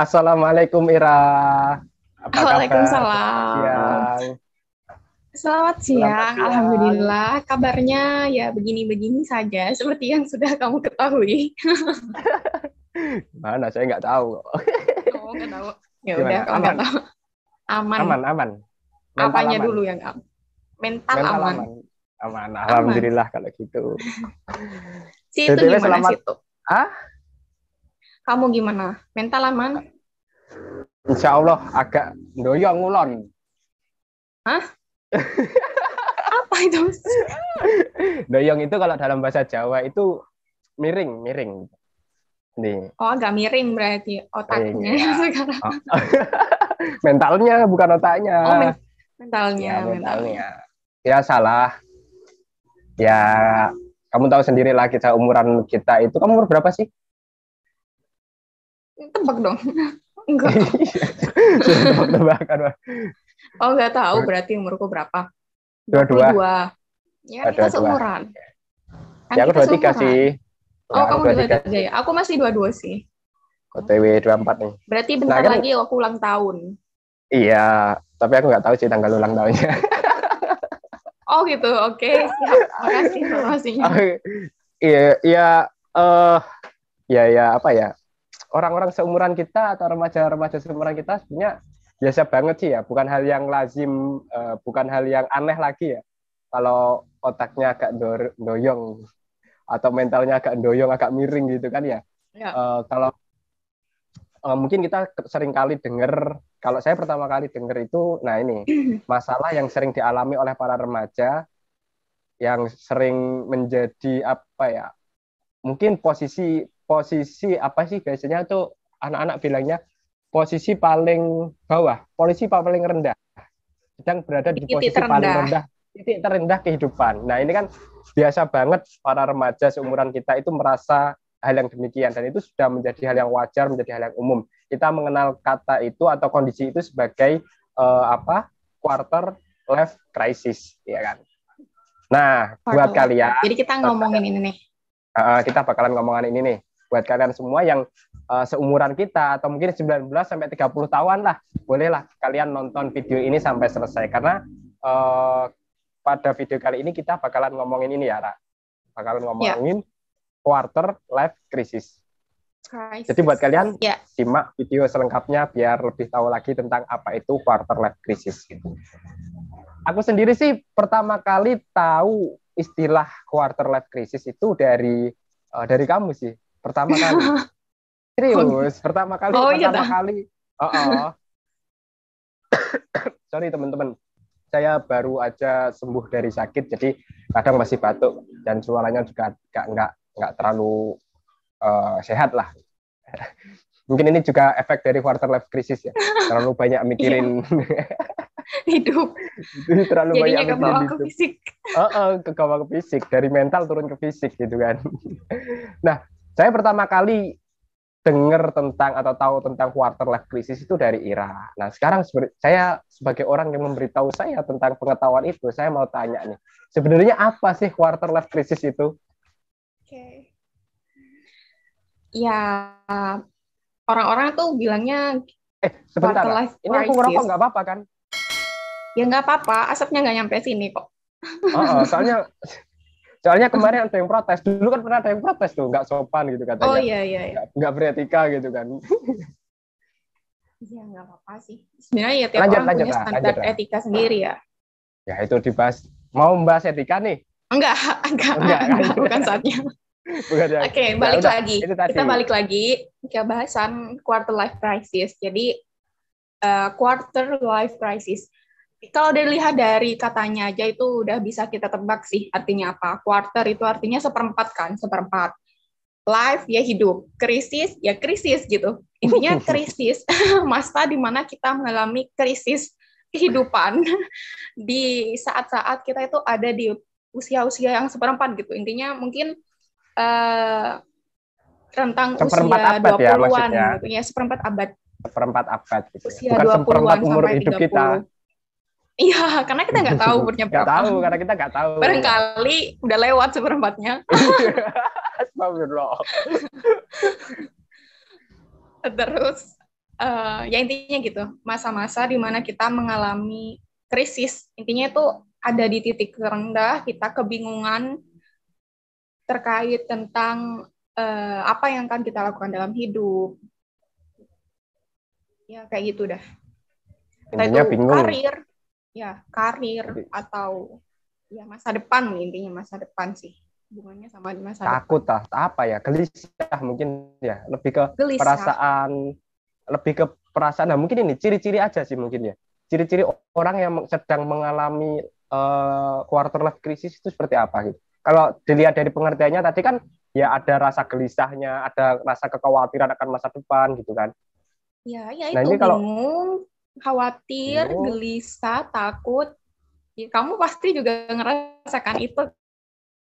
Assalamualaikum Ira. Apa kabar? Selamat Waalaikumsalam. siang. Selamat Selamat siang. siang. Alhamdulillah, kabarnya ya begini-begini saja, seperti yang sudah kamu ketahui. Mana saya nggak tahu. Oh, nggak tahu. Ya udah, Gimana? kalau nggak Aman? tahu, aman. Aman, aman. Mental Apanya aman. dulu yang aman? Mental Mental aman. aman. Aman. Aman. Alhamdulillah kalau gitu. Situ BTW gimana selamat. situ? Ah, Kamu gimana? Mental aman? Insya Allah agak doyong ngulon. Hah? Apa itu? Doyong itu kalau dalam bahasa Jawa itu miring, miring. Nih, Oh, agak miring berarti miring otaknya ya. sekarang. Oh. Mentalnya bukan otaknya. Oh, Ya, mentalnya, mentalnya. mentalnya. Ya salah. Ya, kamu tahu sendiri lah kita umuran kita itu. Kamu umur berapa sih? Tebak dong. Enggak. Sudah tebak-tebakan, Wak. Oh, nggak tahu berarti umurku berapa? Dua puluh Dua-dua. dua. Ya kan kita Dua-dua. seumuran. Kan Ya aku kita 23 seumuran. sih. Oh, Ya aku kamu 23 23 sih. ya. Aku masih 22 sih. OTW 24 nih. Berarti Nah bentar kan, lagi aku ulang tahun. iya. Tapi aku nggak tahu sih tanggal ulang tahunnya. Oh gitu, oke. Siap. Makasih informasinya. Iya, iya. eh ya, ya, apa ya. Orang-orang seumuran kita atau remaja-remaja seumuran kita sebenarnya biasa banget sih ya. Bukan hal yang lazim, bukan hal yang aneh lagi ya. Kalau otaknya agak doyong atau mentalnya agak doyong, agak miring gitu kan ya. Ya. Kalau mungkin kita sering kali dengar, kalau saya pertama kali dengar itu, nah ini masalah yang sering dialami oleh para remaja yang sering menjadi apa ya? Mungkin posisi posisi apa sih biasanya tuh anak-anak bilangnya posisi paling bawah, posisi paling rendah, sedang berada Di di titik posisi paling terendah. rendah, titik terendah kehidupan. Nah ini kan biasa banget para remaja seumuran kita itu merasa hal yang demikian dan itu sudah menjadi hal yang wajar, menjadi hal yang umum. Kita mengenal kata itu atau kondisi itu sebagai apa? Quarter life crisis, ya kan? Nah, buat Quarter life kalian crisis. Jadi kita ngomongin ini nih. kita bakalan ngomongan ini nih buat kalian semua yang seumuran kita atau mungkin 19 sampai 30 tahun lah, bolehlah kalian nonton video ini sampai selesai karena uh, pada video kali ini kita bakalan ngomongin ini ya, Ra. Bakalan Ya, ngomongin quarter life crisis. Jadi buat crisis. kalian Ya, simak video selengkapnya biar lebih tahu lagi tentang apa itu quarter life crisis gitu. Aku sendiri sih pertama kali tahu istilah quarter life crisis itu dari kamu sih. Pertama kali. oh, gitu. Serius, pertama kali, Oh iya pertama dah. kali. Oh, oh. Sorry teman-teman. Saya baru aja sembuh dari sakit, jadi kadang masih batuk dan suaranya juga nggak terlalu sehat lah. Mungkin ini juga efek dari quarter life crisis ya. Terlalu banyak Iya, mikirin, hidup. terlalu banyak Jadinya ke mikirin bawah ke itu. fisik. Ke bawah ke fisik, dari mental turun ke fisik gitu kan. Nah, saya pertama kali dengar tentang atau tahu tentang quarter life crisis itu dari Ira. Nah, sekarang saya sebagai orang yang memberitahu saya tentang pengetahuan itu, saya mau tanya nih, sebenarnya apa sih quarter life crisis itu? Oke. Ya, orang-orang tuh bilangnya Sebentar, quarter Ra. life Ini aku ngerokok crisis. nggak apa-apa kan? Ya nggak apa-apa, asapnya nggak nyampe sini kok. Soalnya soalnya kemarin ada yang protes. Dulu kan pernah ada yang protes tuh, nggak sopan gitu Oh katanya, iya iya iya. nggak beretika gitu kan. Iya nggak apa-apa sih. Sebenarnya ya tiap Lanjut, orang lanjut punya lah, standar lanjut lah. etika sendiri ya. Ya itu dibahas. Mau membahas etika nih? Enggak, enggak, Enggak kan? enggak, bukan saatnya. Bukan ya. Oke, Ya balik udah, lagi. itu tadi. Kita balik lagi ke bahasan quarter life crisis. Jadi quarter life crisis. Kalau dilihat dari katanya aja itu udah bisa kita tebak sih artinya apa. Quarter itu artinya seperempat kan, seperempat. Life ya hidup, krisis ya krisis gitu. Intinya krisis, masa di mana kita mengalami krisis kehidupan di saat-saat kita itu ada di usia-usia yang seperempat gitu. Intinya mungkin eh, rentang Seperempat usia abad ya 20-an maksudnya. gitu ya, seperempat abad, Seperempat abad gitu ya. usia Bukan seperempat 20-an umur sampai hidup kita. 30. Iya, karena kita nggak tahu umurnya Nggak berapa. tahu karena kita nggak tahu. Barangkali udah lewat seperempatnya. Astagfirullah. Terus ya intinya gitu, masa-masa di mana kita mengalami krisis. Intinya itu ada di titik terendah, kita kebingungan terkait tentang apa yang akan kita lakukan dalam hidup. Ya kayak gitu dah. Entah Intinya itu bingung. karir atau ya masa depan, intinya masa depan sih. Hubungannya sama di masa Takut depan. apa ya, gelisah mungkin ya, lebih ke Gelisah. perasaan. Nah mungkin ini ciri-ciri aja sih mungkin ya, ciri-ciri orang yang sedang mengalami quarter life crisis itu seperti apa gitu. Kalau dilihat dari pengertiannya tadi kan ya ada rasa gelisahnya, ada rasa kekhawatiran akan masa depan gitu kan. Ya Nah itu ini kalau bingung, khawatir, bingung, gelisah, takut. Ya, kamu pasti juga ngerasakan itu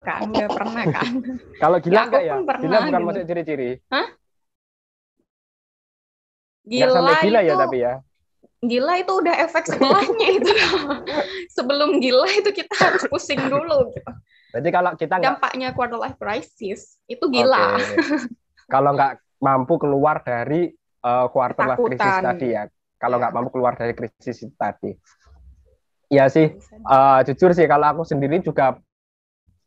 kan, udah pernah kan? kalau Ya gila aku enggak ya? pun Gila pernah bukan gitu. masuk ciri-ciri. Hah? Nggak sampai Gila gila ya itu, tapi ya. gila itu udah efek setelahnya itu. Sebelum gila itu kita harus pusing dulu gitu. Jadi kalau kita nggak, Dampaknya quarter life crisis itu oke, gila. kalau nggak mampu keluar dari quarter life crisis Ketakutan. tadi ya, kalau nggak Ya, mampu keluar dari krisis itu tadi, ya sih, jujur sih kalau aku sendiri juga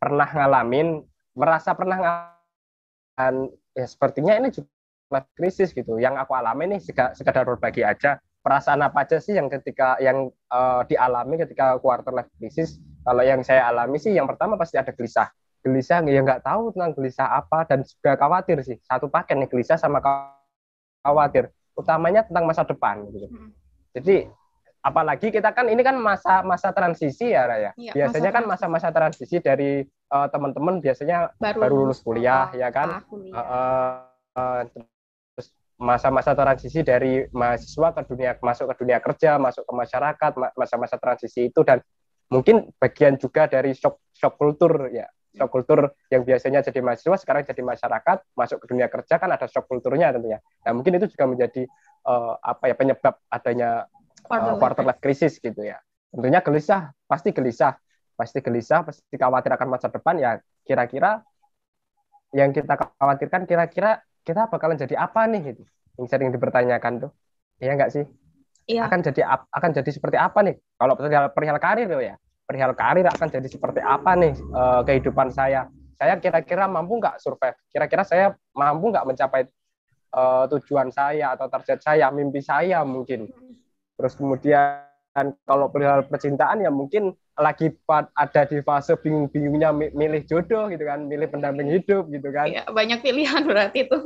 pernah ngalamin, merasa pernah ngalamin, ya sepertinya ini juga life krisis gitu. Yang aku alami nih sekedar berbagi aja. Perasaan apa aja sih yang dialami ketika quarter life crisis? Kalau yang saya alami sih, yang pertama pasti ada gelisah. Gelisah ya nggak tahu tentang gelisah apa, dan juga khawatir sih. Satu paket nih, gelisah sama khawatir. Utamanya tentang masa depan gitu. Jadi apalagi kita kan ini kan masa transisi ya Raya. ya Biasanya kan masa-masa transisi dari teman-teman biasanya baru lulus kuliah ya kan. Terus masa-masa transisi dari mahasiswa ke dunia, masuk ke dunia kerja, masuk ke masyarakat, masa-masa transisi itu. Dan mungkin bagian juga dari shock kultur ya, shock kultur yang biasanya jadi mahasiswa sekarang jadi masyarakat, masuk ke dunia kerja kan ada shock kulturnya tentunya. Nah mungkin itu juga menjadi penyebab adanya quarter life crisis gitu ya. Tentunya gelisah, pasti khawatir akan masa depan ya. Kira-kira yang kita khawatirkan, kira-kira kita bakalan jadi apa nih gitu, yang sering dipertanyakan tuh, ya enggak sih? Iya. Akan jadi seperti apa nih kalau perihal karir ya, perihal karir akan jadi seperti apa nih kehidupan saya kira-kira mampu nggak survive, kira-kira saya mampu nggak mencapai tujuan saya atau target saya, mimpi saya mungkin. Terus kemudian kalau perihal percintaan ya mungkin lagi ada di fase bingung-bingungnya milih jodoh gitu kan, milih pendamping hidup gitu kan. Ya, banyak pilihan berarti itu.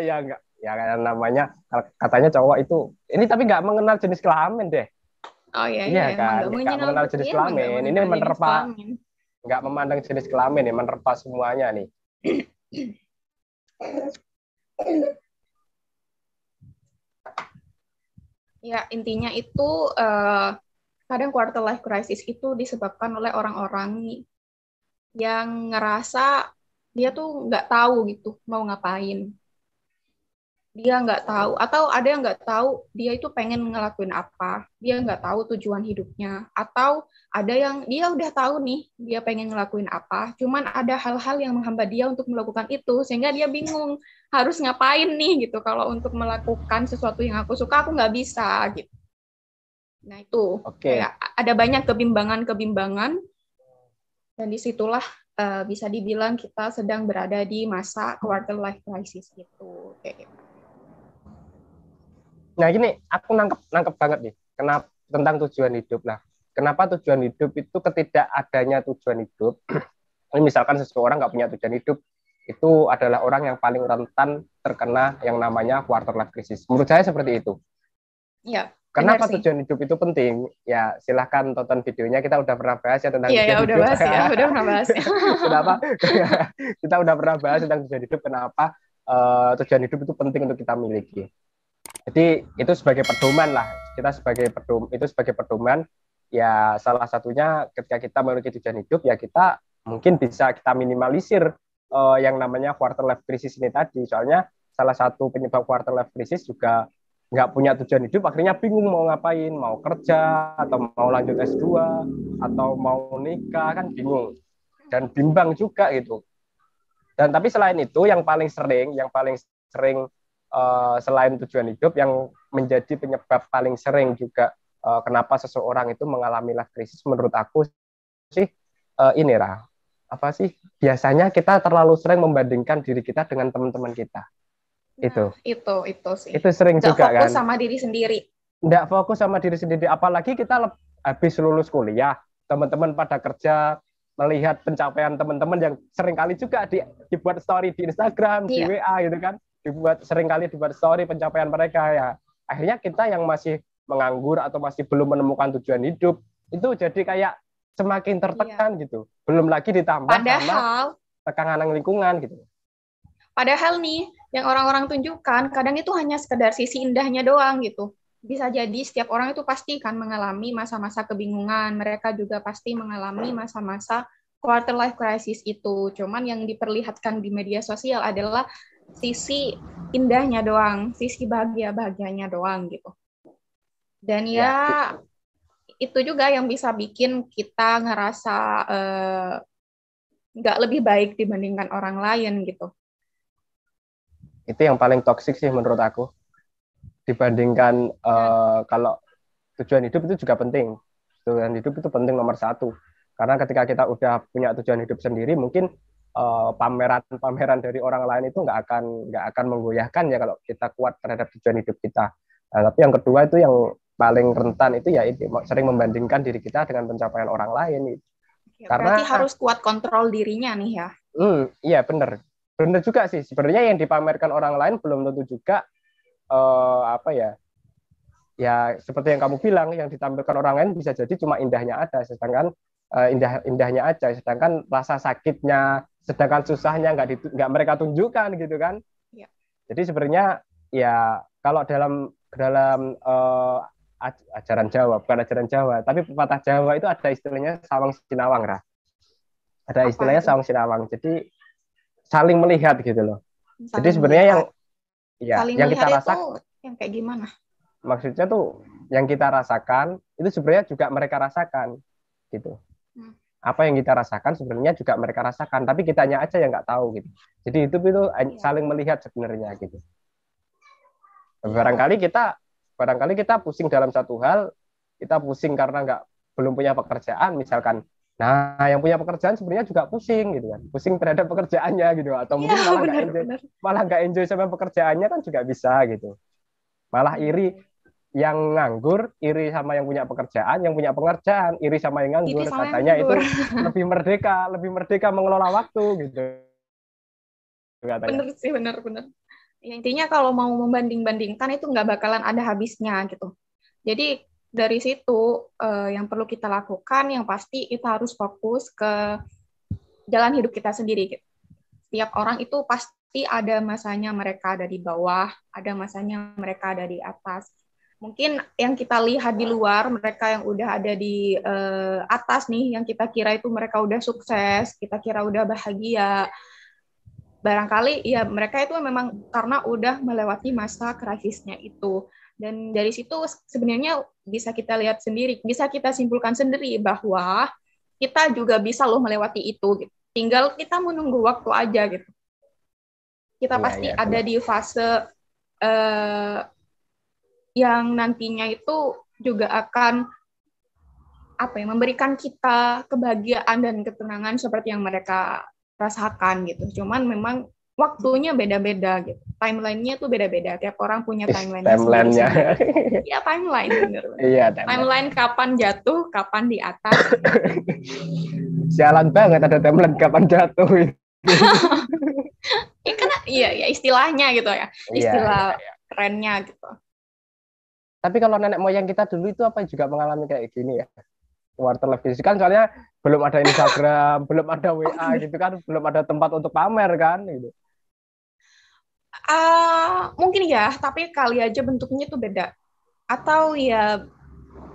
Ya enggak, ya namanya katanya cowok itu ini tapi nggak mengenal jenis kelamin deh. Oh iya, Iya kan, emang nggak mengenal jenis kelamin. Ini menerpa, nggak memandang jenis kelamin ya, menerpa semuanya nih. Ya, intinya itu kadang quarter life crisis itu disebabkan oleh orang-orang yang ngerasa dia tuh nggak tahu gitu mau ngapain. Dia nggak tahu, atau ada yang nggak tahu dia itu pengen ngelakuin apa. Dia nggak tahu tujuan hidupnya. Atau ada yang dia udah tahu nih dia pengen ngelakuin apa, cuman ada hal-hal yang menghambat dia untuk melakukan itu, sehingga dia bingung harus ngapain nih gitu. Kalau untuk melakukan sesuatu yang aku suka, aku nggak bisa gitu. Nah itu kayak ada banyak kebimbangan, dan disitulah bisa dibilang kita sedang berada di masa quarter life crisis gitu. Kayak gitu. Nah gini, aku nangkep banget nih, kenapa tentang tujuan hidup. Nah, kenapa tujuan hidup itu ketidakadanya tujuan hidup? Ini misalkan seseorang nggak punya tujuan hidup, itu adalah orang yang paling rentan terkena yang namanya quarter life crisis. Menurut saya seperti itu. Ya, kenapa tujuan hidup itu penting? Ya silahkan tonton videonya, kita udah pernah bahas ya tentang tujuan hidup. Udah pernah bahas ya. Kenapa? Kita udah pernah bahas tentang tujuan hidup, kenapa tujuan hidup itu penting untuk kita miliki. Jadi itu sebagai pedoman lah, itu sebagai pedoman ya, salah satunya ketika kita memiliki tujuan hidup ya kita mungkin bisa kita minimalisir yang namanya quarter life crisis ini tadi. Soalnya salah satu penyebab quarter life crisis juga nggak punya tujuan hidup, akhirnya bingung mau ngapain, mau kerja atau mau lanjut S2 atau mau nikah, kan bingung dan bimbang juga gitu. Dan tapi selain itu yang paling sering selain tujuan hidup yang menjadi penyebab paling sering juga kenapa seseorang itu mengalami life crisis menurut aku sih ini Ra, apa sih biasanya kita terlalu sering membandingkan diri kita dengan teman-teman kita. Nah, itu sih. Itu sering Nggak juga fokus kan. sama diri sendiri. Nggak fokus sama diri sendiri, apalagi kita habis lulus kuliah, teman-teman pada kerja, melihat pencapaian teman-teman yang sering kali juga dibuat story di Instagram, di Iya. WA gitu kan, sering kali dibuat story pencapaian mereka ya. Akhirnya kita yang masih menganggur atau masih belum menemukan tujuan hidup itu jadi kayak semakin tertekan gitu. Belum lagi ditambah sama tekanan lingkungan gitu. Padahal nih, yang orang-orang tunjukkan kadang itu hanya sekedar sisi indahnya doang gitu. Bisa jadi setiap orang itu pasti kan mengalami masa-masa kebingungan. Mereka juga pasti mengalami masa-masa quarter life crisis itu. Cuman yang diperlihatkan di media sosial adalah sisi indahnya doang, sisi bahagia-bahagianya doang gitu. Dan ya itu juga yang bisa bikin kita ngerasa nggak lebih baik dibandingkan orang lain gitu. Itu yang paling toksik sih menurut aku. Dibandingkan kalau tujuan hidup itu juga penting. Tujuan hidup itu penting nomor satu. Karena ketika kita udah punya tujuan hidup sendiri, mungkin pameran-pameran dari orang lain itu nggak akan menggoyahkan ya kalau kita kuat terhadap tujuan hidup kita. Nah, tapi yang kedua itu yang paling rentan itu ya itu sering membandingkan diri kita dengan pencapaian orang lain. Ya, karena berarti harus kuat kontrol dirinya nih ya. Iya benar juga sih. Sebenarnya yang dipamerkan orang lain belum tentu juga apa ya seperti yang kamu bilang, yang ditampilkan orang lain bisa jadi cuma indahnya ada, sedangkan indahnya aja, sedangkan rasa sakitnya, sedangkan susahnya nggak mereka tunjukkan gitu kan. Ya. Jadi sebenarnya ya kalau dalam ajaran Jawa, bukan ajaran Jawa, tapi pepatah Jawa itu ada istilahnya sawang sinawang, Rah. Ada istilahnya sawang sinawang. Jadi saling melihat gitu loh. Jadi sebenarnya yang kita rasakan yang kayak gimana? Maksudnya tuh yang kita rasakan itu sebenarnya juga mereka rasakan gitu. Apa yang kita rasakan sebenarnya juga mereka rasakan, tapi kitanya aja yang nggak tahu gitu. Jadi itu saling melihat sebenarnya gitu. Barangkali kita pusing dalam satu hal, kita pusing karena belum punya pekerjaan misalkan. Nah, yang punya pekerjaan sebenarnya juga pusing gitu kan, pusing terhadap pekerjaannya gitu, atau mungkin malah nggak enjoy sama pekerjaannya kan juga bisa gitu. Malah iri yang nganggur, iri sama yang punya pekerjaan iri sama yang nganggur, katanya itu lebih merdeka mengelola waktu gitu. Bener sih, bener. Ya, intinya kalau mau membanding-bandingkan itu nggak bakalan ada habisnya gitu. Jadi dari situ yang perlu kita lakukan, yang pasti kita harus fokus ke jalan hidup kita sendiri. Gitu. Setiap orang itu pasti ada masanya mereka ada di bawah, ada masanya mereka ada di atas. Mungkin yang kita lihat di luar, mereka yang udah ada di atas nih, yang kita kira itu mereka udah sukses, kita kira udah bahagia. Barangkali ya mereka itu memang karena udah melewati masa krisisnya itu. Dan dari situ sebenarnya bisa kita lihat sendiri, bisa kita simpulkan sendiri bahwa kita juga bisa loh melewati itu. Gitu. Tinggal kita menunggu waktu aja gitu. Kita pasti ada di fase yang nantinya itu juga akan memberikan kita kebahagiaan dan ketenangan seperti yang mereka rasakan gitu. Cuman memang waktunya beda-beda gitu. Timeline-nya tuh beda-beda. Tiap orang punya timeline-nya sendiri. Ya, timeline bener. Iya, timeline kapan jatuh, kapan di atas. Sialan banget ada timeline kapan jatuh. Ya karena iya istilahnya gitu ya. Istilah kerennya gitu. Tapi kalau nenek moyang kita dulu itu apa juga mengalami kayak gini ya? Quarter life crisis kan soalnya belum ada Instagram, belum ada WA gitu kan, belum ada tempat untuk pamer kan gitu. Mungkin ya, tapi kali aja bentuknya tuh beda. Atau ya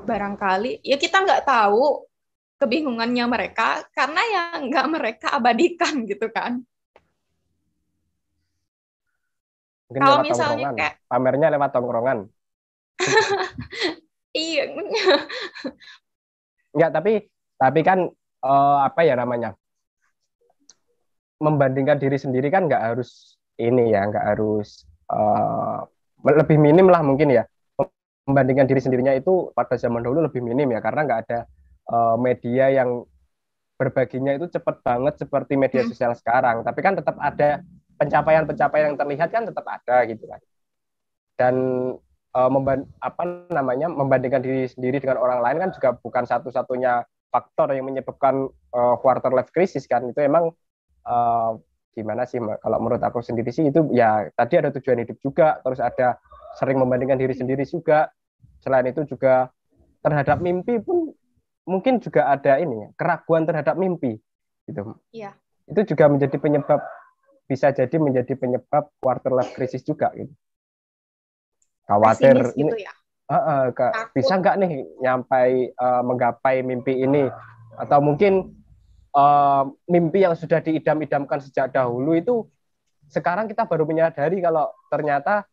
barangkali ya kita nggak tahu kebingungannya mereka karena yang nggak mereka abadikan gitu kan. Mungkin kalau misalnya kayak pamernya lewat tongkrongan. Iya. Enggak, tapi kan apa ya namanya? Membandingkan diri sendiri kan nggak harus ini ya, nggak harus uh, lebih minim lah mungkin ya, membandingkan diri sendirinya itu pada zaman dulu lebih minim ya, karena nggak ada media yang berbaginya itu cepat banget seperti media sosial sekarang. Tapi kan tetap ada pencapaian-pencapaian yang terlihat kan tetap ada gitu kan. Dan membandingkan diri sendiri dengan orang lain kan juga bukan satu-satunya faktor yang menyebabkan quarter life crisis kan. Itu emang gimana sih kalau menurut aku sendiri sih, itu ya tadi ada tujuan hidup juga, terus ada sering membandingkan diri sendiri juga. Selain itu juga terhadap mimpi pun mungkin juga ada ini ya, keraguan terhadap mimpi gitu. Iya. Itu juga menjadi penyebab, bisa jadi menjadi penyebab quarter life crisis juga gitu. Khawatir gitu ini ya? bisa nggak nih menggapai mimpi ini, atau mungkin mimpi yang sudah diidam-idamkan sejak dahulu itu sekarang kita baru menyadari kalau ternyata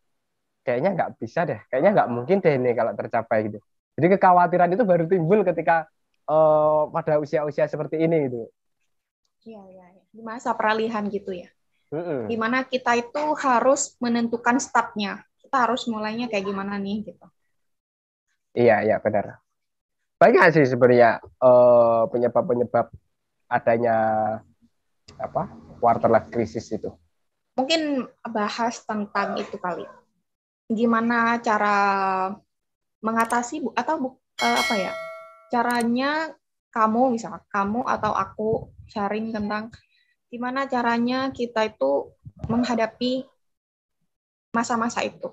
kayaknya nggak bisa deh, kayaknya nggak mungkin deh ini kalau tercapai gitu. Jadi kekhawatiran itu baru timbul ketika pada usia-usia seperti ini gitu. Iya, di masa peralihan gitu ya. Dimana kita itu harus menentukan startnya. Kita harus mulainya kayak gimana nih gitu. Iya benar. Banyak sih sebenarnya penyebab-penyebab adanya quarter life crisis itu. Mungkin bahas tentang itu kali. Gimana cara mengatasi atau caranya kamu, misalnya kamu atau aku sharing tentang gimana caranya kita itu menghadapi masa-masa itu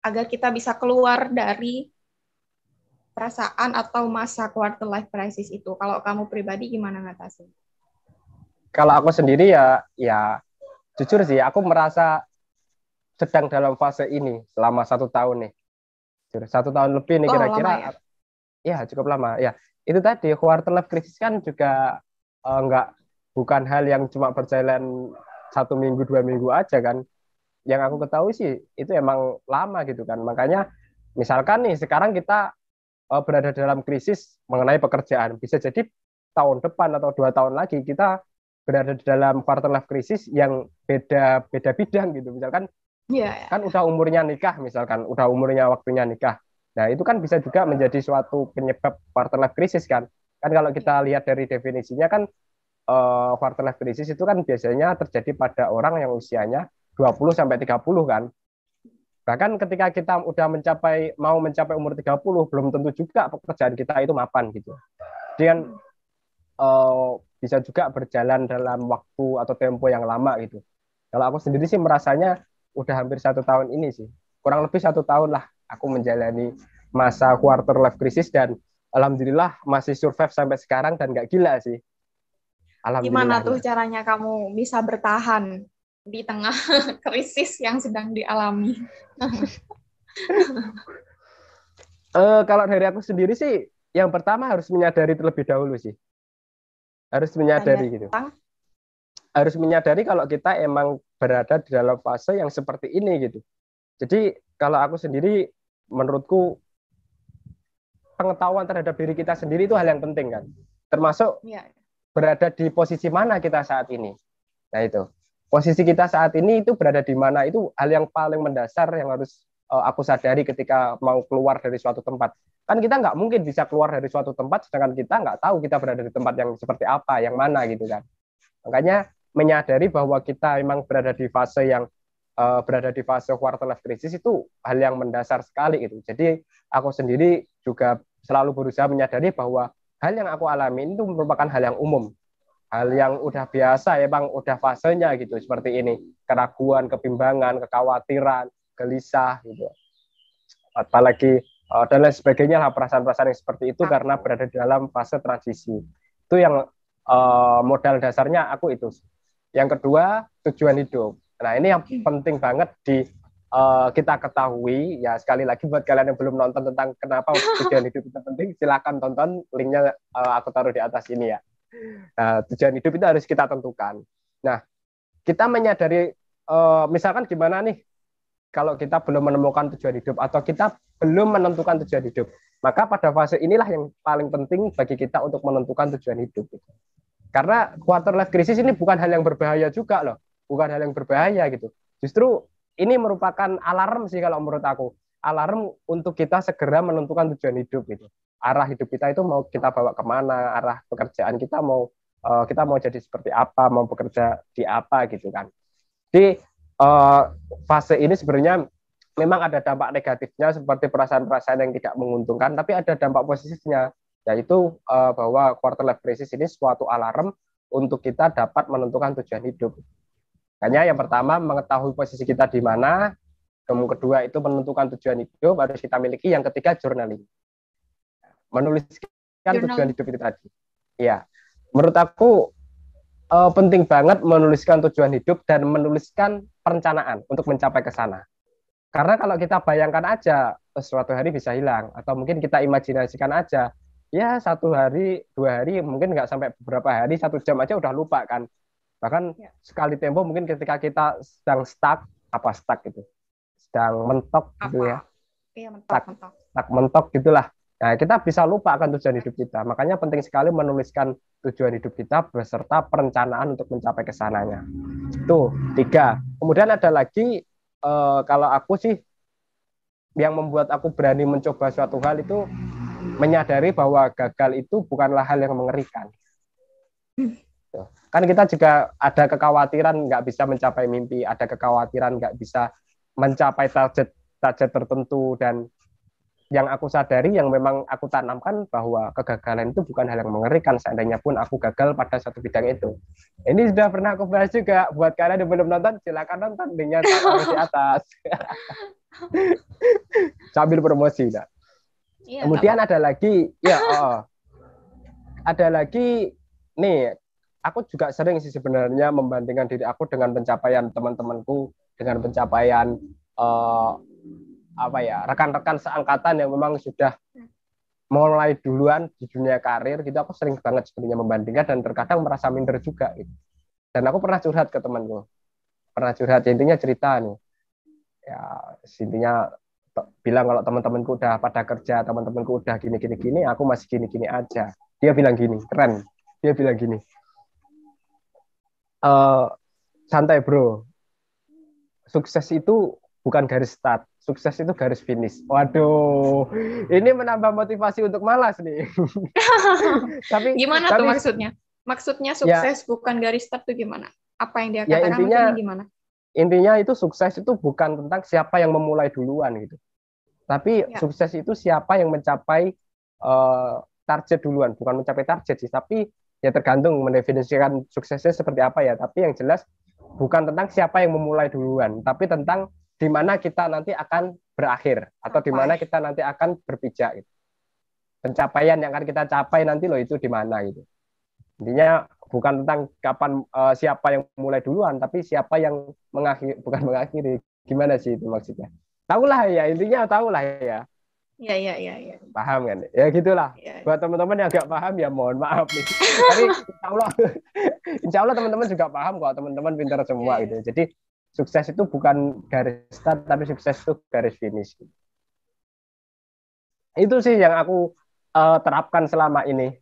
agar kita bisa keluar dari perasaan atau masa quarter life crisis itu. Kalau kamu pribadi gimana ngatasin? Kalau aku sendiri ya jujur sih, aku merasa sedang dalam fase ini selama 1 tahun nih. 1 tahun lebih nih kira-kira. Ya cukup lama ya. Itu tadi quarter life crisis kan juga bukan hal yang cuma berjalan 1 minggu 2 minggu aja kan. Yang aku ketahui sih itu emang lama gitu kan. Makanya misalkan nih sekarang kita berada dalam krisis mengenai pekerjaan, bisa jadi tahun depan atau 2 tahun lagi kita berada di dalam quarter life crisis yang beda bidang gitu. Misalkan kan udah umurnya nikah, misalkan udah umurnya waktunya nikah. Nah itu kan bisa juga menjadi suatu penyebab quarter life crisis kan. Kan kalau kita lihat dari definisinya kan quarter life crisis itu kan biasanya terjadi pada orang yang usianya 20-30 kan. Bahkan ketika kita udah mau mencapai umur 30, belum tentu juga pekerjaan kita itu mapan gitu. Jadi kan bisa juga berjalan dalam waktu atau tempo yang lama gitu. Kalau aku sendiri sih merasanya udah hampir 1 tahun ini sih. Kurang lebih 1 tahun lah aku menjalani masa quarter life crisis, dan alhamdulillah masih survive sampai sekarang dan nggak gila sih. Gimana tuh caranya kamu bisa bertahan di tengah krisis yang sedang dialami? Kalau dari aku sendiri sih, yang pertama harus menyadari terlebih dahulu sih. Harus menyadari gitu. Harus menyadari kalau kita emang berada di dalam fase yang seperti ini gitu. Jadi kalau aku sendiri, menurutku pengetahuan terhadap diri kita sendiri itu hal yang penting kan. Termasuk berada di posisi mana kita saat ini. Nah itu, posisi kita saat ini itu berada di mana, itu hal yang paling mendasar yang harus aku sadari ketika mau keluar dari suatu tempat. Kan kita nggak mungkin bisa keluar dari suatu tempat sedangkan kita nggak tahu kita berada di tempat yang seperti apa, yang mana gitu kan. Makanya menyadari bahwa kita memang berada di fase yang berada di fase quarter life crisis itu hal yang mendasar sekali gitu. Jadi aku sendiri juga selalu berusaha menyadari bahwa hal yang aku alami itu merupakan hal yang umum, hal yang udah biasa, emang udah fasenya gitu, seperti ini, keraguan, kebimbangan, kekhawatiran, gelisah gitu, apalagi dan lain sebagainya lah, perasaan-perasaan yang seperti itu karena berada di dalam fase transisi. Itu yang modal dasarnya aku itu. Yang kedua, tujuan hidup. Nah ini yang penting banget kita ketahui ya. Sekali lagi buat kalian yang belum nonton tentang kenapa tujuan hidup itu penting, silakan tonton, linknya aku taruh di atas ini ya. Nah, tujuan hidup itu harus kita tentukan. Nah, kita menyadari misalkan gimana nih kalau kita belum menemukan tujuan hidup atau kita belum menentukan tujuan hidup, maka pada fase inilah yang paling penting bagi kita untuk menentukan tujuan hidup. Karena quarter life crisis ini bukan hal yang berbahaya juga loh, bukan hal yang berbahaya gitu. Justru ini merupakan alarm sih kalau menurut aku. Alarm untuk kita segera menentukan tujuan hidup gitu. Arah hidup kita itu mau kita bawa kemana, arah pekerjaan kita mau jadi seperti apa, mau bekerja di apa gitu kan. Di fase ini sebenarnya memang ada dampak negatifnya seperti perasaan-perasaan yang tidak menguntungkan, tapi ada dampak positifnya, yaitu bahwa quarter life crisis ini suatu alarm untuk kita dapat menentukan tujuan hidup. Hanya yang pertama mengetahui posisi kita di mana, kemudian kedua itu menentukan tujuan hidup harus kita miliki, yang ketiga journaling, menuliskan tujuan hidup itu tadi. Ya, menurut aku penting banget menuliskan tujuan hidup dan menuliskan perencanaan untuk mencapai ke sana. Karena kalau kita bayangkan aja, suatu hari bisa hilang, atau mungkin kita imajinasikan aja, ya 1 hari, 2 hari, mungkin nggak sampai beberapa hari, 1 jam aja udah lupa kan. Bahkan sekali tempo mungkin ketika kita sedang stuck gitu, sedang mentok gitu ya. Iya, mentok gitulah. Nah, kita bisa lupa akan tujuan hidup kita. Makanya penting sekali menuliskan tujuan hidup kita beserta perencanaan untuk mencapai ke sananya. Itu 3. Kemudian ada lagi, kalau aku sih, yang membuat aku berani mencoba suatu hal itu menyadari bahwa gagal itu bukanlah hal yang mengerikan. Kan kita juga ada kekhawatiran nggak bisa mencapai mimpi, ada kekhawatiran nggak bisa mencapai target tertentu, dan yang aku sadari, yang memang aku tanamkan, bahwa kegagalan itu bukan hal yang mengerikan seandainya pun aku gagal pada satu bidang itu. Ini sudah pernah aku bahas juga. Buat kalian yang belum nonton, silakan nonton, linknya taruh di atas. Sambil promosi. Nah. Iya, kemudian ada lagi, ada lagi nih, aku juga sering sih sebenarnya membandingkan diri aku dengan pencapaian teman-temanku, dengan pencapaian rekan-rekan seangkatan yang memang sudah mulai duluan di dunia karir gitu. Aku sering banget sebenarnya membandingkan dan terkadang merasa minder juga gitu. Dan aku pernah curhat ke temanku, intinya cerita nih ya, intinya bilang kalau teman-temanku udah pada kerja, teman-temanku udah gini, aku masih gini aja. Dia bilang gini, keren, dia bilang gini, santai bro, sukses itu bukan garis start, sukses itu garis finish. Waduh, ini menambah motivasi untuk malas nih. Gimana tuh maksudnya? Maksudnya sukses bukan garis start itu gimana? Apa yang dia katakan, maksudnya gimana? Intinya itu sukses itu bukan tentang siapa yang memulai duluan gitu. Tapi sukses itu siapa yang mencapai target duluan, bukan mencapai target sih, tapi ya tergantung mendefinisikan suksesnya seperti apa ya. Tapi yang jelas bukan tentang siapa yang memulai duluan, tapi tentang di mana kita nanti akan berakhir atau di mana kita nanti akan berpijak gitu. Pencapaian yang akan kita capai nanti loh itu di mana gitu. Intinya bukan tentang kapan siapa yang mulai duluan, tapi siapa yang bukan mengakhiri. Gimana sih itu maksudnya? Tahulah ya, intinya tahulah ya. Iya. Paham kan? Ya gitulah. Ya. Buat teman-teman yang nggak paham ya mohon maaf nih. Tapi insya Allah teman-teman juga paham kok, teman-teman pintar semua gitu. Jadi sukses itu bukan garis start, tapi sukses itu garis finish. Itu sih yang aku terapkan selama ini,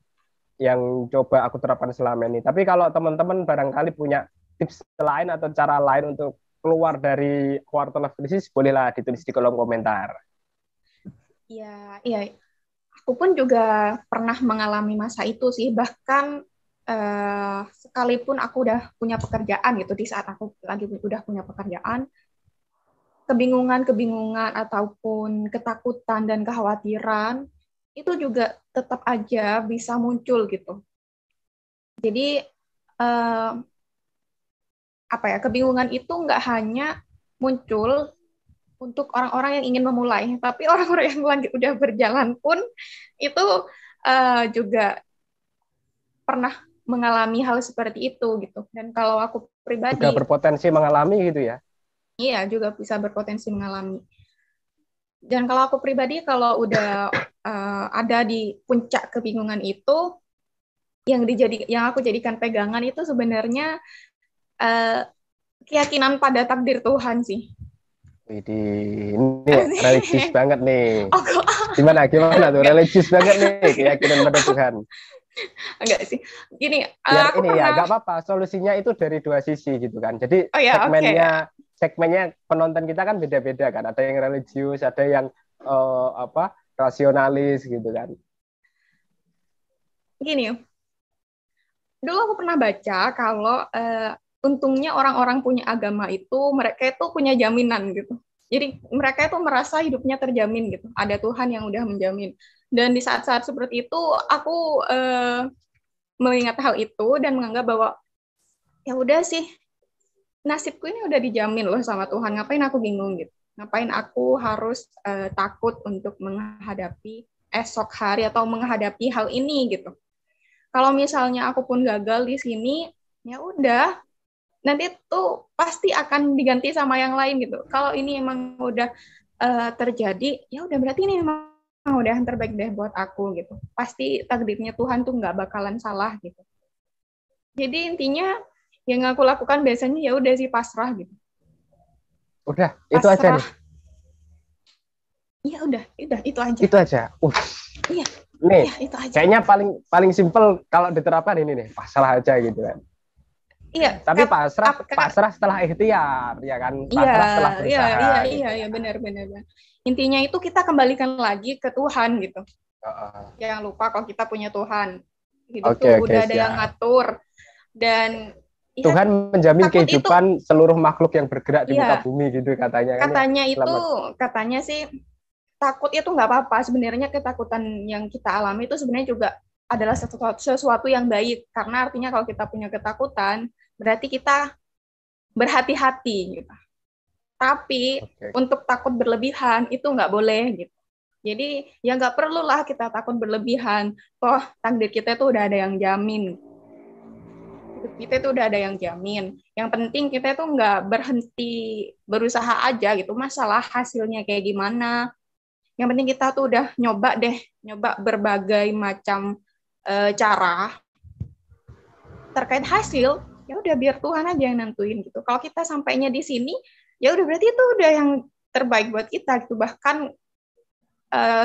yang coba aku terapkan selama ini. Tapi kalau teman-teman barangkali punya tips lain atau cara lain untuk keluar dari quarter life crisis, bolehlah ditulis di kolom komentar. Iya. Aku pun juga pernah mengalami masa itu sih, bahkan sekalipun aku udah punya pekerjaan gitu, di saat aku lagi udah punya pekerjaan, kebingungan ataupun ketakutan dan kekhawatiran itu juga tetap aja bisa muncul gitu. Jadi kebingungan itu nggak hanya muncul untuk orang-orang yang ingin memulai, tapi orang-orang yang lagi udah berjalan pun itu juga pernah mengalami hal seperti itu gitu. Dan kalau aku pribadi juga berpotensi mengalami gitu ya. Iya, juga bisa berpotensi mengalami. Dan kalau aku pribadi, kalau udah ada di puncak kebingungan itu, yang aku jadikan pegangan itu sebenarnya keyakinan pada takdir Tuhan sih. Ini religius banget nih. Gimana tuh, religius banget nih keyakinan pada Tuhan. Enggak sih. Gini, ya, ini ya, enggak apa-apa. Solusinya itu dari 2 sisi gitu kan. Jadi segmennya penonton kita kan beda-beda kan. Ada yang religius, ada yang rasionalis gitu kan. Gini, dulu aku pernah baca kalau untungnya orang-orang punya agama itu mereka itu punya jaminan gitu. Jadi mereka itu merasa hidupnya terjamin gitu. Ada Tuhan yang udah menjamin. Dan di saat-saat seperti itu aku mengingat hal itu dan menganggap bahwa ya udah sih nasibku ini udah dijamin loh sama Tuhan. Ngapain aku bingung gitu? Ngapain aku harus takut untuk menghadapi esok hari atau menghadapi hal ini gitu? Kalau misalnya aku pun gagal di sini, ya udah, nanti tuh pasti akan diganti sama yang lain gitu. Kalau ini emang udah terjadi, ya udah berarti ini emang udah yang terbaik deh buat aku gitu. Pasti takdirnya Tuhan tuh nggak bakalan salah gitu. Jadi intinya yang aku lakukan biasanya ya udah sih pasrah gitu. Udah, pasrah. Itu aja nih. Iya udah itu aja. Itu aja. Iya. Nih, iya, itu aja. Kayaknya paling simpel kalau diterapkan ini nih, pasrah aja gitu kan. Iya. Tapi pasrah setelah ikhtiar, ya kan? Pasrah setelah berusaha. Iya, benar. Intinya itu kita kembalikan lagi ke Tuhan gitu. Jangan lupa kalau kita punya Tuhan. Hidup tuh udah ada yang ngatur dan Tuhan menjamin kehidupan seluruh makhluk yang bergerak di muka bumi gitu katanya. Katanya sih takut itu nggak apa-apa. Sebenarnya ketakutan yang kita alami itu sebenarnya juga adalah sesuatu yang baik. Karena artinya kalau kita punya ketakutan, berarti kita berhati-hati gitu. Tapi untuk takut berlebihan itu nggak boleh gitu. Jadi ya nggak perlulah kita takut berlebihan. Toh takdir kita itu udah ada yang jamin. Kita itu udah ada yang jamin. Yang penting kita itu nggak berhenti berusaha aja gitu. Masalah hasilnya kayak gimana. Yang penting kita tuh udah nyoba berbagai macam cara terkait hasil. Ya udah biar Tuhan aja yang nentuin gitu. Kalau kita sampainya di sini, ya udah berarti itu udah yang terbaik buat kita gitu. Bahkan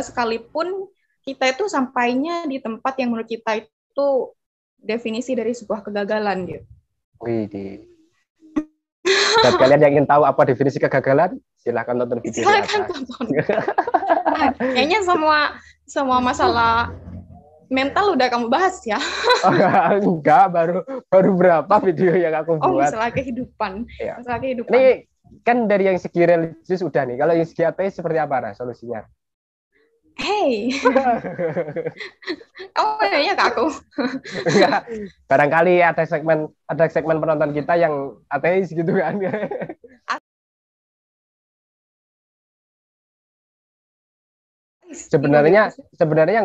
sekalipun kita itu sampainya di tempat yang menurut kita itu definisi dari sebuah kegagalan gitu. Dan kalian yang ingin tahu apa definisi kegagalan, silahkan tonton video. Silahkan tonton. Kayaknya semua masalah mental udah kamu bahas ya? Enggak, baru berapa video yang aku buat. Masalah kehidupan. Ya. Masalah kehidupan. Ini kan dari yang segi religius udah nih. Kalau yang segi ateis seperti apa nah solusinya? Hey, kamu nanya ke aku? Enggak, barangkali ada segmen penonton kita yang ateis gitu kan? Sebenarnya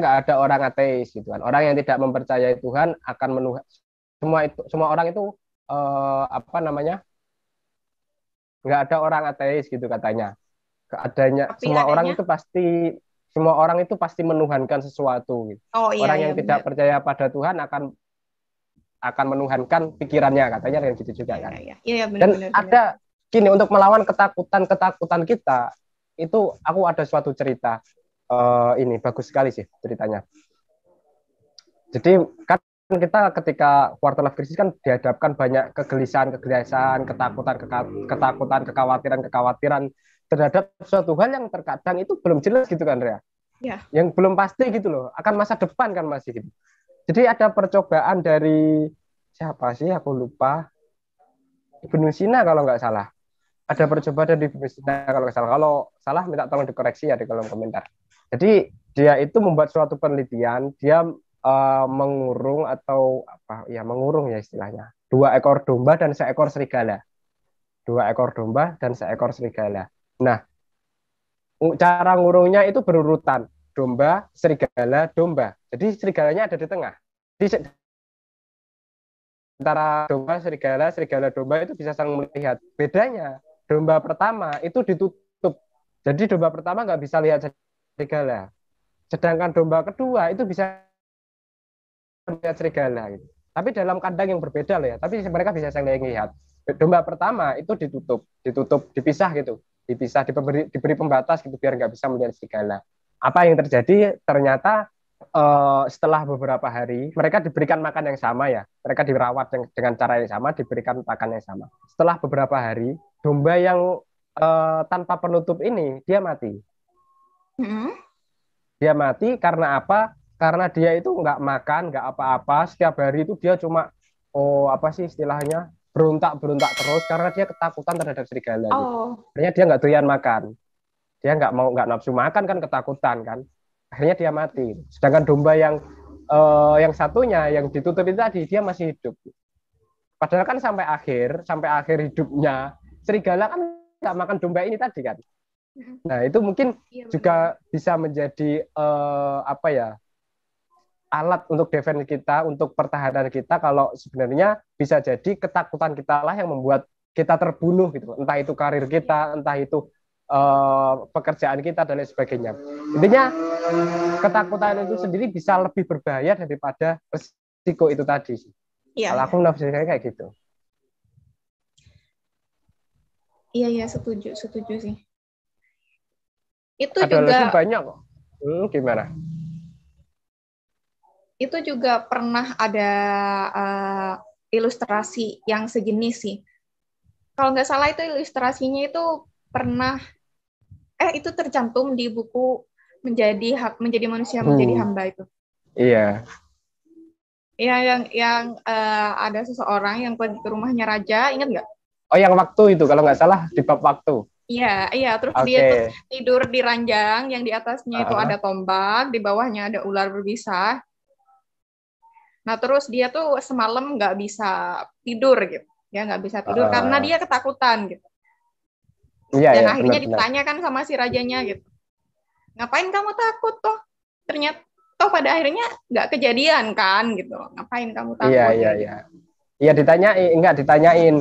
nggak ada orang ateis gitu kan. Orang yang tidak mempercayai Tuhan akan semua orang itu nggak ada orang ateis gitu katanya. Semua orang itu pasti menuhankan sesuatu. Gitu. Orang yang tidak percaya pada Tuhan akan menuhankan pikirannya katanya kayak gitu juga kan. Iya, Dan ada gini untuk melawan ketakutan kita itu aku ada suatu cerita. Ini bagus sekali sih ceritanya. Jadi kan kita ketika quarter life crisis kan dihadapkan banyak kegelisahan, ketakutan, kekhawatiran terhadap suatu hal yang terkadang itu belum jelas gitu kan, Rea. Ya. Yang belum pasti gitu loh, akan masa depan kan masih gitu. Jadi ada percobaan dari siapa sih aku lupa, Ibnu Sina kalau nggak salah. Ada percobaan dari Ibnu Sina kalau nggak salah. Kalau salah minta tolong dikoreksi ya di kolom komentar. Jadi dia itu membuat suatu penelitian, dia mengurung atau mengurung ya istilahnya 2 ekor domba dan seekor serigala. 2 ekor domba dan seekor serigala. Nah, cara ngurungnya itu berurutan. Domba, serigala, domba. Jadi serigalanya ada di tengah. Jadi antara domba, serigala, domba itu bisa saling melihat. Bedanya, domba pertama itu ditutup. Jadi domba pertama nggak bisa lihat serigala. Sedangkan domba kedua itu bisa lihat serigala. Gitu. Tapi dalam kandang yang berbeda loh ya. Tapi mereka bisa saling lihat. Domba pertama itu ditutup, dipisah gitu. Diberi pembatas gitu biar nggak bisa melihat serigala. Apa yang terjadi? Ternyata setelah beberapa hari mereka diberikan makan yang sama ya, mereka dirawat dengan cara yang sama, diberikan makan yang sama. Setelah beberapa hari, domba yang tanpa penutup ini dia mati. Mm-mm. Dia mati karena apa? Karena dia itu nggak makan, nggak apa-apa. Setiap hari itu dia cuma, oh apa sih istilahnya, berontak-berontak terus karena dia ketakutan terhadap serigala gitu. Oh. Akhirnya dia nggak doyan makan. Dia nggak nafsu makan kan ketakutan kan. Akhirnya dia mati. Sedangkan domba yang satunya yang ditutup itu tadi dia masih hidup. Padahal kan sampai akhir hidupnya serigala kan nggak makan domba ini tadi kan. Mm-mm. Nah, itu mungkin Iya benar. juga bisa menjadi apa ya, alat untuk defense kita, untuk pertahanan kita kalau sebenarnya bisa jadi ketakutan kita lah yang membuat kita terbunuh gitu. Entah itu karir Iya. kita, entah itu pekerjaan kita dan lain sebagainya. Intinya ketakutan itu sendiri bisa lebih berbahaya daripada resiko itu tadi. Iya, Kalau iya. aku menafsirkan kayak gitu. Iya, iya, setuju, setuju sih. Itu Ada lagi juga banyak kok. Gimana? itu juga pernah ada ilustrasi yang sejenis sih. Kalau nggak salah itu ilustrasinya itu pernah itu tercantum di buku menjadi manusia menjadi Hmm, hamba itu. iya. Ya, yang ada seseorang yang pergi ke rumahnya raja, ingat nggak? Oh, yang waktu itu kalau nggak salah di bab waktu. Iya, iya. Terus dia Oke. itu tidur di ranjang, yang di atasnya itu ada Uh-uh. tombak, di bawahnya ada ular berbisa. Nah, terus dia tuh semalam nggak bisa tidur gitu. Ya, nggak bisa tidur karena Uh-uh. dia ketakutan gitu. Iya Dan ya, akhirnya benar-benar. ditanyakan sama si rajanya gitu, ngapain kamu takut toh? Ternyata toh pada akhirnya nggak kejadian kan gitu. Ngapain kamu Iya, takut iya, ya iya. gitu. Iya ditanyain, enggak ditanyain.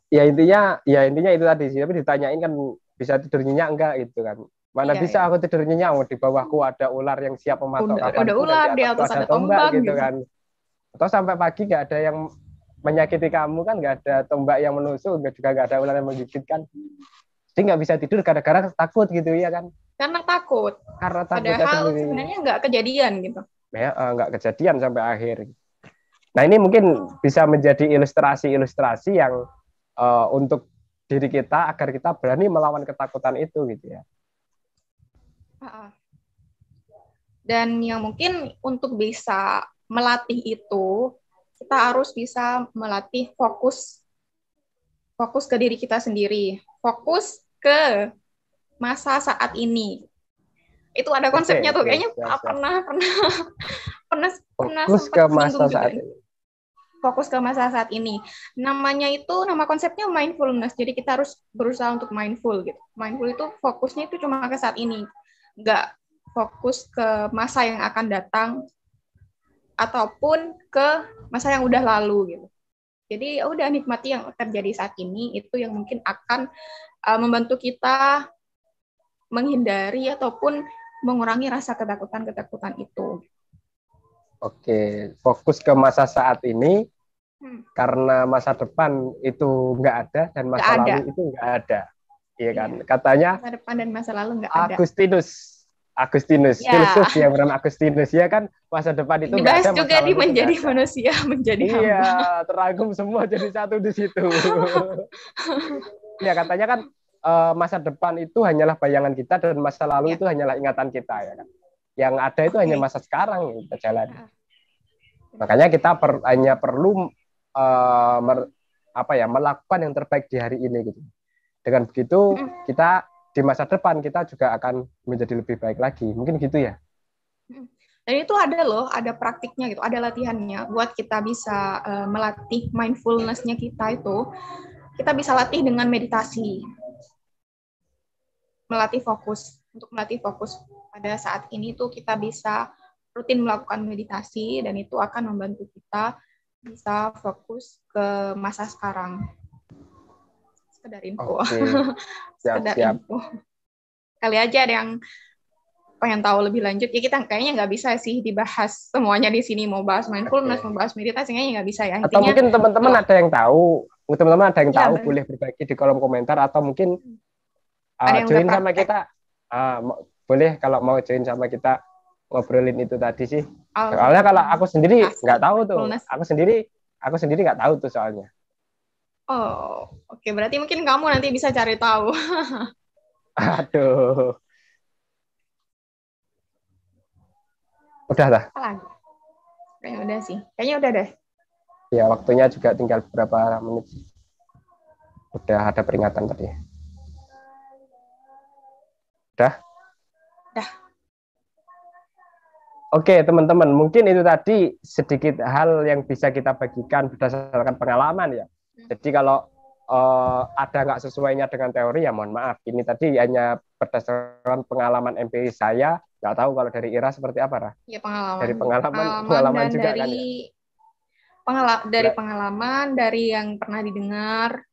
Ya intinya itu tadi sih. Tapi ditanyain kan bisa tidur nyenyak enggak gitu kan. Mana Iya, bisa ya. aku tidur nyenyak, oh, di bawahku ada ular yang siap mematok Udah kapanpun dan ular di di atasku atas ada ada tombak tombak gitu gitu. kan. Atau sampai pagi nggak ada yang menyakiti kamu kan, nggak ada tombak yang menusuk, juga nggak ada ular yang menggigit kan. Jadi nggak bisa tidur gara-gara takut gitu ya kan. Karena takut. Karena takutnya Padahal sendiri. sebenarnya nggak kejadian gitu. Ya, nggak kejadian sampai akhir. Nah, ini mungkin bisa menjadi ilustrasi-ilustrasi yang untuk diri kita agar kita berani melawan ketakutan itu gitu ya. Dan yang mungkin untuk bisa melatih itu, kita harus bisa melatih fokus ke diri kita sendiri, fokus ke masa saat ini. Itu ada Oke, konsepnya tuh, oke, kayaknya siap, siap. pernah pernah pernah pernah Fokus ke sempat masa singgung saat juga. ini. Fokus ke masa saat ini. Nama konsepnya mindfulness. Jadi kita harus berusaha untuk mindful gitu. Mindful itu fokusnya itu cuma ke saat ini, nggak fokus ke masa yang akan datang ataupun ke masa yang udah lalu gitu. Jadi ya udah nikmati yang terjadi saat ini, itu yang mungkin akan membantu kita menghindari ataupun mengurangi rasa ketakutan-ketakutan itu. Oke, fokus ke masa saat ini karena masa depan itu nggak ada dan Nggak masa ada. lalu itu nggak ada. Iya kan? Iya. Katanya Masa depan dan masa lalu nggak ada. Agustinus, Ya, filsuf yang bernama Agustinus ya kan, masa depan itu nggak dibahas ada, juga masa di lalu itu nggak menjadi ada. manusia, menjadi Iya, hamba. terangkum semua jadi satu di situ. Ya katanya kan masa depan itu hanyalah bayangan kita dan masa lalu Ya, itu hanyalah ingatan kita ya kan. Yang ada itu hanya oke. masa sekarang yang kita jalani. Makanya kita hanya perlu uh, mer, melakukan yang terbaik di hari ini gitu. Dengan begitu kita di masa depan kita juga akan menjadi lebih baik lagi. Mungkin gitu ya. Dan itu ada loh, ada praktiknya gitu, ada latihannya buat kita bisa melatih mindfulness-nya kita itu. Kita bisa latih dengan meditasi. Untuk melatih fokus pada saat ini tuh kita bisa rutin melakukan meditasi dan itu akan membantu kita bisa fokus ke masa sekarang. Sekedar info. Oke, Sekedar siap-siap. info. Kali aja ada yang pengen tahu lebih lanjut, ya kita kayaknya nggak bisa sih dibahas semuanya di sini, mau bahas mindfulness, Oke. mau bahas meditasi, kayaknya nggak bisa ya. Atau Intinya, mungkin teman-teman ada yang ya tahu boleh berbagi di kolom komentar atau mungkin ada yang udah join sama praktek. kita. Boleh kalau mau join sama kita ngobrolin itu tadi sih. Oh, Soalnya kalau aku sendiri nggak tahu tuh. mindfulness. Aku sendiri nggak tahu tuh soalnya. Oh, oke. Berarti mungkin kamu nanti bisa cari tahu. Aduh. Udah lah. Apa lagi? Kayaknya udah sih. Kayaknya udah deh. Ya, waktunya juga tinggal beberapa menit. Udah ada peringatan tadi. Udah? Udah. Oke, teman-teman. Mungkin itu tadi sedikit hal yang bisa kita bagikan berdasarkan pengalaman ya. Jadi kalau ada nggak sesuainya dengan teori ya mohon maaf. Ini tadi hanya berdasarkan pengalaman empiris saya. Nggak tahu kalau dari Ira seperti apa, Rah? Ya, pengalaman. Dari pengalaman dan juga dari kan ya? dari pengalaman, dari yang pernah didengar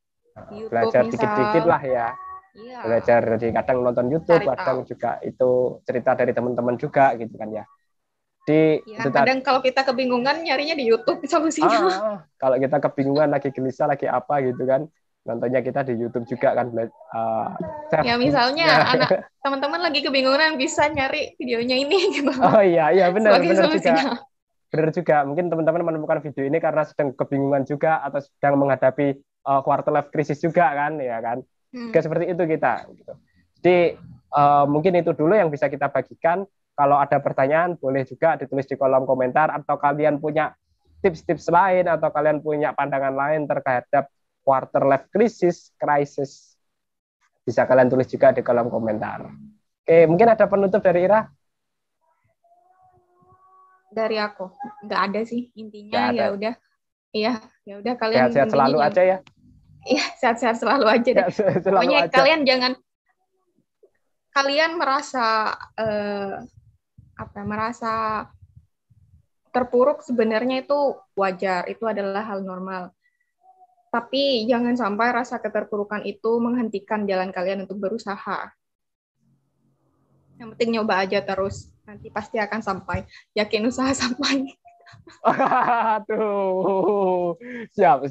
di YouTube Belajar misal. dikit-dikit lah ya. Iya. Belajar dari kadang nonton YouTube, Cari kadang tahu. juga itu cerita dari teman-teman juga gitu kan ya. Ya, kadang kalau kita kebingungan nyarinya di YouTube solusinya. Kalau kita kebingungan lagi gelisah lagi apa gitu kan, nontonnya kita di YouTube juga kan. Ya misalnya teman-teman lagi kebingungan bisa nyari videonya ini gitu. Oh iya benar juga. Benar juga. Mungkin teman-teman menemukan video ini karena sedang kebingungan juga atau sedang menghadapi quarter life crisis juga kan, ya kan. Juga seperti itu kita. Gitu. Jadi mungkin itu dulu yang bisa kita bagikan. Kalau ada pertanyaan boleh juga ditulis di kolom komentar atau kalian punya tips-tips lain atau kalian punya pandangan lain terhadap quarter life crisis bisa kalian tulis juga di kolom komentar. Oke, mungkin ada penutup dari Ira? Dari aku nggak ada sih, intinya ya udah, ya udah kalian sehat-sehat selalu aja ya. Iya, sehat-sehat selalu aja deh. Pokoknya kalian merasa merasa terpuruk sebenarnya itu wajar, itu adalah hal normal. Tapi jangan sampai rasa keterpurukan itu menghentikan jalan kalian untuk berusaha. Yang penting nyoba aja terus, nanti pasti akan sampai. Yakin usaha sampai. Aduh, siap.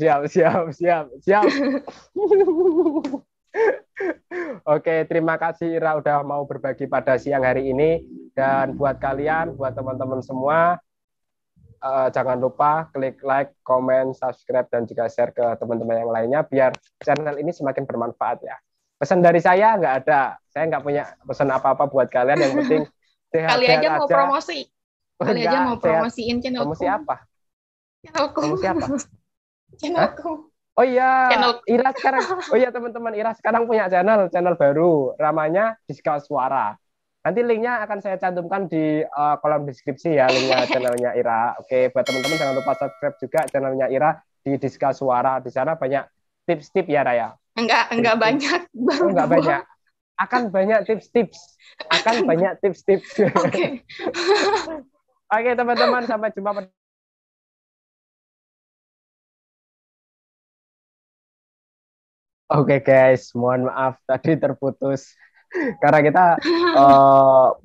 Oke, terima kasih Ira udah mau berbagi pada siang hari ini. Dan buat kalian, buat teman-teman semua, jangan lupa klik like, comment, subscribe, dan juga share ke teman-teman yang lainnya biar channel ini semakin bermanfaat ya. Pesan dari saya nggak ada. Saya nggak punya pesan apa-apa buat kalian. Yang penting sehat-sehat Kali aja mau promosi. Kali aja mau promosiin channelku. Promosi apa? Channelku. Promosi apa? Channelku. Oh iya, Ira sekarang. Oh iya teman-teman, Ira sekarang punya channel baru, namanya Diskal Suara. Nanti linknya akan saya cantumkan di kolom deskripsi ya, linknya channelnya Ira. Oke, buat teman-teman jangan lupa subscribe juga channelnya Ira di Diskal Suara. Di sana banyak tips-tips ya, Raya. Enggak banyak. Enggak banyak. Akan banyak tips-tips. Oke. Oke, teman-teman, sampai jumpa. Oke guys, mohon maaf tadi terputus karena kita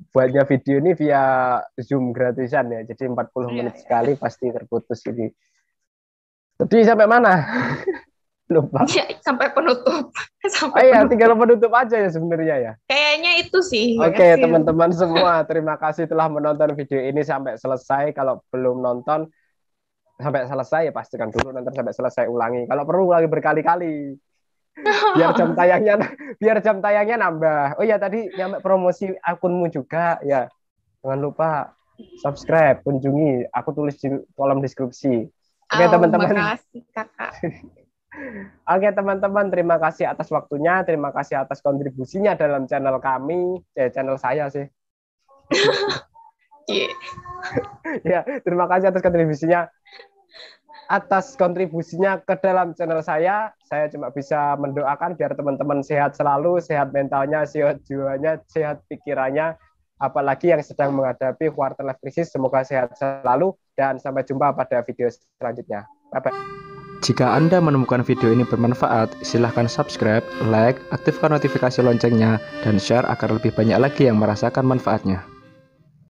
buatnya video ini via Zoom gratisan ya, jadi 40 menit sekali pasti terputus ini. Tadi sampai mana? Lupa. Ya, sampai penutup. Tinggal penutup aja ya sebenarnya ya. Kayaknya itu sih. Oke, teman-teman semua, terima kasih telah menonton video ini sampai selesai. Kalau belum nonton sampai selesai ya pastikan dulu nonton sampai selesai, ulangi. Kalau perlu ulangi berkali-kali. Biar jam tayangnya nambah. Oh ya, tadi nyampe promosi akunmu juga ya. Jangan lupa subscribe, kunjungi, aku tulis di kolom deskripsi. Oke, teman-teman. Makasih, Kakak. Oke, teman-teman, terima kasih atas waktunya, terima kasih atas kontribusinya dalam channel kami, channel saya sih. Ya, terima kasih atas kontribusinya ke dalam channel saya. Saya cuma bisa mendoakan biar teman-teman sehat selalu, sehat mentalnya, sehat jiwanya, sehat pikirannya. Apalagi yang sedang menghadapi quarter life crisis, semoga sehat selalu dan sampai jumpa pada video selanjutnya. Bye-bye. Jika Anda menemukan video ini bermanfaat, silahkan subscribe, like, aktifkan notifikasi loncengnya, dan share agar lebih banyak lagi yang merasakan manfaatnya.